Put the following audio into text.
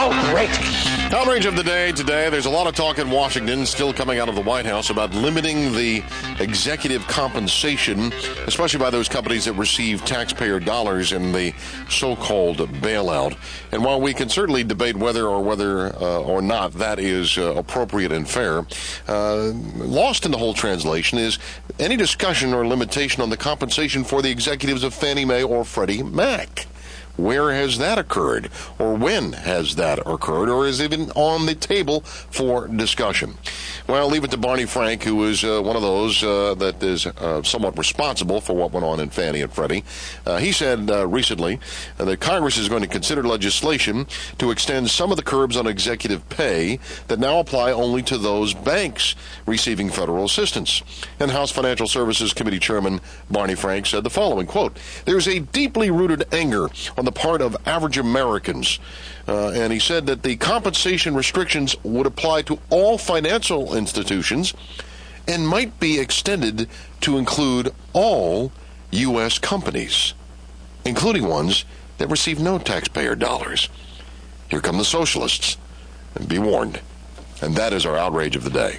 Outrageous. Outrage of the day today. There's a lot of talk in Washington, still coming out of the White House, about limiting the executive compensation, especially by those companies that receive taxpayer dollars in the so-called bailout. And while we can certainly debate whether or not that is appropriate and fair, lost in the whole translation is any discussion or limitation on the compensation for the executives of Fannie Mae or Freddie Mac. Where has that occurred? Or when has that occurred? Or is it even on the table for discussion? Well, I'll leave it to Barney Frank, who is one of those that is somewhat responsible for what went on in Fannie and Freddie. He said recently that Congress is going to consider legislation to extend some of the curbs on executive pay that now apply only to those banks receiving federal assistance. And House Financial Services Committee Chairman Barney Frank said the following, quote, "There's a deeply rooted anger on the part of average Americans." And he said that the compensation restrictions would apply to all financial institutions and might be extended to include all U.S. companies, including ones that receive no taxpayer dollars. Here come the socialists, and be warned. And that is our outrage of the day.